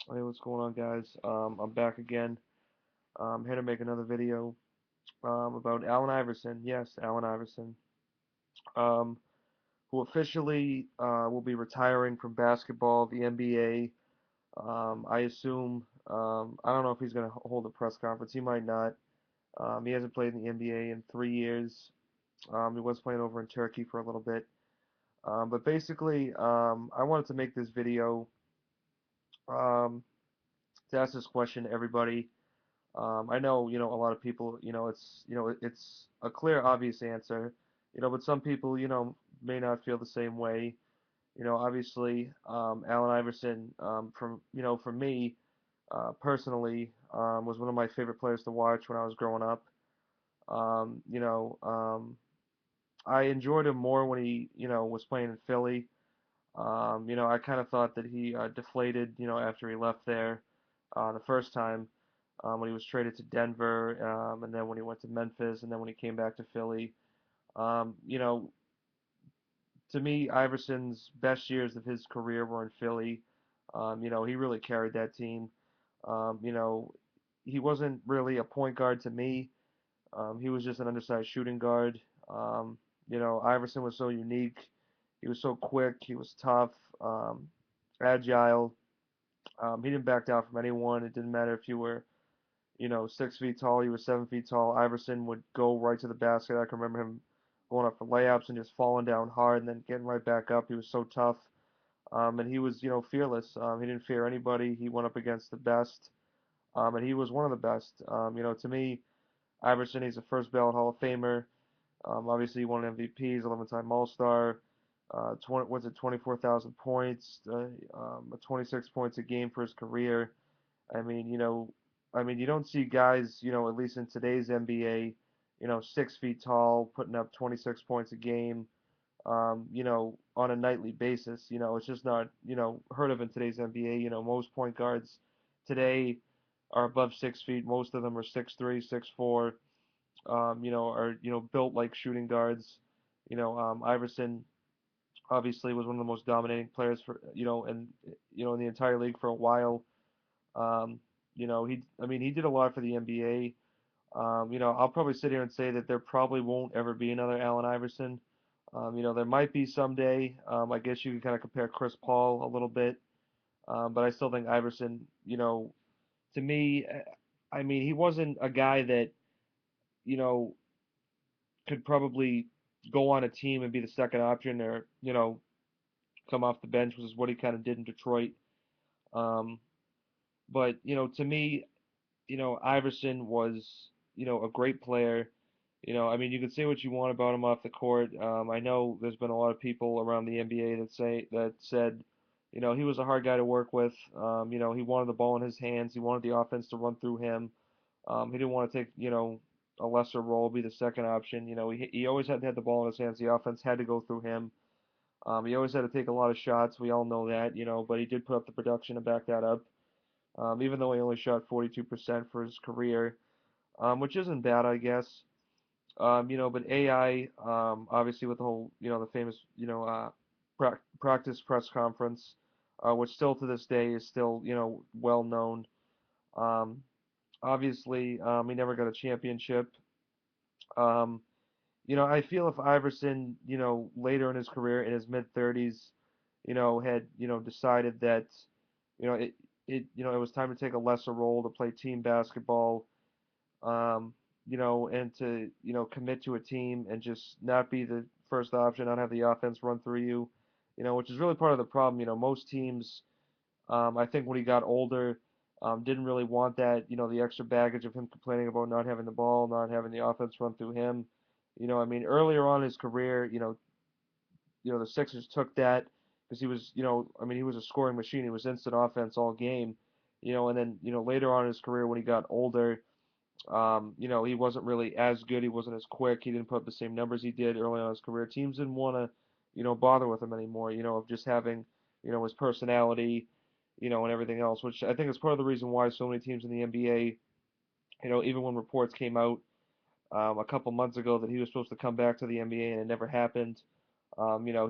Hey, what's going on, guys? I'm back again. I'm here to make another video about Allen Iverson. Yes, Allen Iverson, um, who officially will be retiring from basketball, the NBA. I assume, I don't know if he's going to hold a press conference. He might not. He hasn't played in the NBA in 3 years. He was playing over in Turkey for a little bit. But basically, I wanted to make this video um, to ask this question to everybody. I know, a lot of people, it's a clear, obvious answer, but some people, may not feel the same way. Obviously, Allen Iverson, for me, personally, was one of my favorite players to watch when I was growing up. Um, you know, um, I enjoyed him more when he, was playing in Philly. I kind of thought that he deflated, after he left there the first time when he was traded to Denver, and then when he went to Memphis, and then when he came back to Philly. Um, you know, to me, Iverson's best years of his career were in Philly. He really carried that team. Um, you know, he wasn't really a point guard to me. He was just an undersized shooting guard. Iverson was so unique. He was so quick. He was tough, agile. He didn't back down from anyone. It didn't matter if you were, 6 feet tall. He was 7 feet tall. Iverson would go right to the basket. I can remember him going up for layups and just falling down hard and then getting right back up. He was so tough. And he was, fearless. He didn't fear anybody. He went up against the best. And he was one of the best. To me, Iverson, he's a first ballot Hall of Famer. Obviously, he won MVPs, 11-time All-Star. 20, was it 24,000 points, 26 points a game for his career. I mean, you don't see guys, at least in today's NBA, 6 feet tall, putting up 26 points a game, on a nightly basis. It's just not, heard of in today's NBA. Most point guards today are above 6 feet. Most of them are 6'3", 6'4", are, built like shooting guards. Iverson obviously was one of the most dominating players for, in the entire league for a while. Um, he did a lot for the NBA. I'll probably sit here and say that there probably won't ever be another Allen Iverson. There might be someday. I guess you could kind of compare Chris Paul a little bit, but I still think Iverson, to me, he wasn't a guy that, you know, could probably go on a team and be the second option or, come off the bench, which is what he kind of did in Detroit. Um, but, to me, Iverson was, a great player. You can say what you want about him off the court. I know there's been a lot of people around the NBA that said, he was a hard guy to work with. He wanted the ball in his hands. He wanted the offense to run through him. He didn't want to take, a lesser role, be the second option. He always had to have the ball in his hands. The offense had to go through him. He always had to take a lot of shots. We all know that, but he did put up the production to back that up. Even though he only shot 42% for his career, which isn't bad, I guess. But AI, obviously with the whole, the famous, practice press conference, which still to this day is still, well known. Um, Obviously, he never got a championship. Um, I feel if Iverson, later in his career, in his mid 30s, had, decided that, you know, it, it was time to take a lesser role to play team basketball, um, and to, commit to a team and just not be the first option, not have the offense run through you, which is really part of the problem. Most teams, I think when he got older, didn't really want that, the extra baggage of him complaining about not having the ball, not having the offense run through him. Earlier on in his career, the Sixers took that because he was, he was a scoring machine. He was instant offense all game, and then, later on in his career when he got older, he wasn't really as good. He wasn't as quick. He didn't put up the same numbers he did early on in his career. Teams didn't want to, bother with him anymore, of just having, his personality, and everything else, which I think is part of the reason why so many teams in the NBA, even when reports came out a couple months ago that he was supposed to come back to the NBA and it never happened.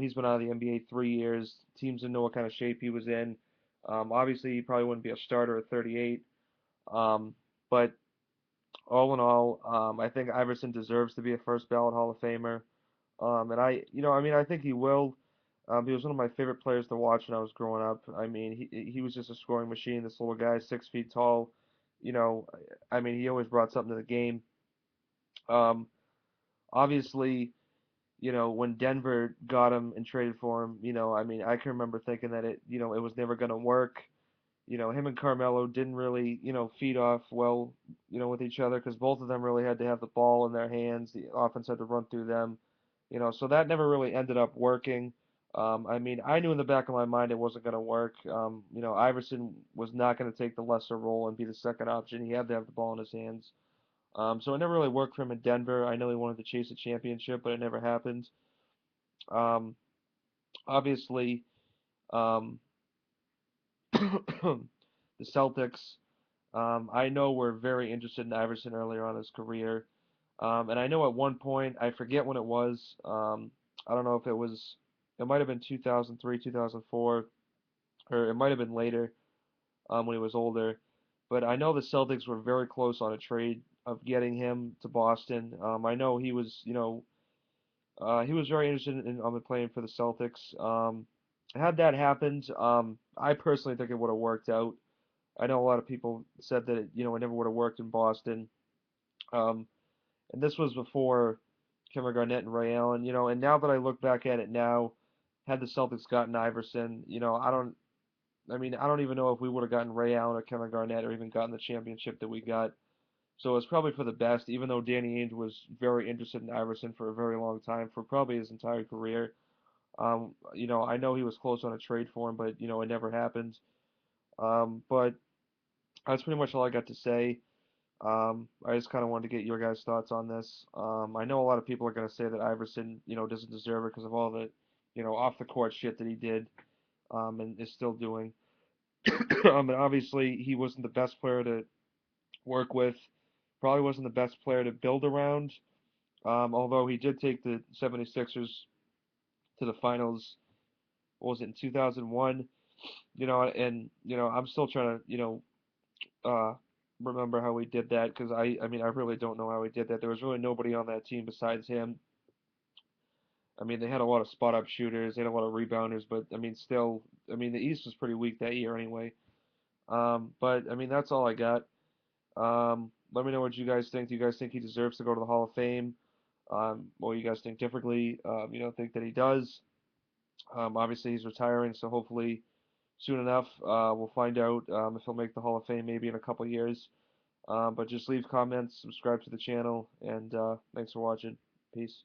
He's been out of the NBA 3 years. Teams didn't know what kind of shape he was in. Obviously, he probably wouldn't be a starter at 38. Um, but all in all, I think Iverson deserves to be a first ballot Hall of Famer. And I mean, I think he will. He was one of my favorite players to watch when I was growing up. I mean, he was just a scoring machine. This little guy, 6 feet tall. You know, I mean, he always brought something to the game. Um, Obviously, when Denver got him and traded for him, I mean, I can remember thinking that it was never going to work. Him and Carmelo didn't really, feed off well, with each other because both of them really had to have the ball in their hands. The offense had to run through them, so that never really ended up working. I mean, I knew in the back of my mind it wasn't going to work. Iverson was not going to take the lesser role and be the second option. He had to have the ball in his hands. So it never really worked for him in Denver. I know he wanted to chase a championship, but it never happened. Um, Obviously, um, the Celtics. I know we're very interested in Iverson earlier on in his career. And I know at one point, I forget when it was, I don't know if it might have been 2003, 2004, or it might have been later, when he was older. But I know the Celtics were very close on a trade of getting him to Boston. I know he was very interested in playing for the Celtics. Had that happened, I personally think it would have worked out. I know a lot of people said that it never would have worked in Boston. Um, and this was before Kevin Garnett and Ray Allen, and now that I look back at it now, had the Celtics gotten Iverson, I mean, I don't even know if we would have gotten Ray Allen or Kevin Garnett or even gotten the championship that we got. So it's probably for the best, even though Danny Ainge was very interested in Iverson for a very long time, for probably his entire career. I know he was close on a trade for him, but it never happened. But that's pretty much all I got to say. I just kind of wanted to get your guys' thoughts on this. I know a lot of people are going to say that Iverson, doesn't deserve it because of all the, off the court shit that he did, and is still doing. And obviously he wasn't the best player to work with. Probably wasn't the best player to build around. Although he did take the 76ers to the finals, what was it, in 2001? And I'm still trying to, remember how he did that because I mean, I really don't know how he did that. There was really nobody on that team besides him. I mean, they had a lot of spot up shooters, they had a lot of rebounders, but I mean, still, I mean, the East was pretty weak that year anyway. But I mean, that's all I got. Let me know what you guys think. Do you guys think he deserves to go to the Hall of Fame? Or you guys think differently? You don't think that he does? Obviously, he's retiring, so hopefully soon enough, we'll find out if he'll make the Hall of Fame maybe in a couple years. But just leave comments, subscribe to the channel, and thanks for watching. Peace.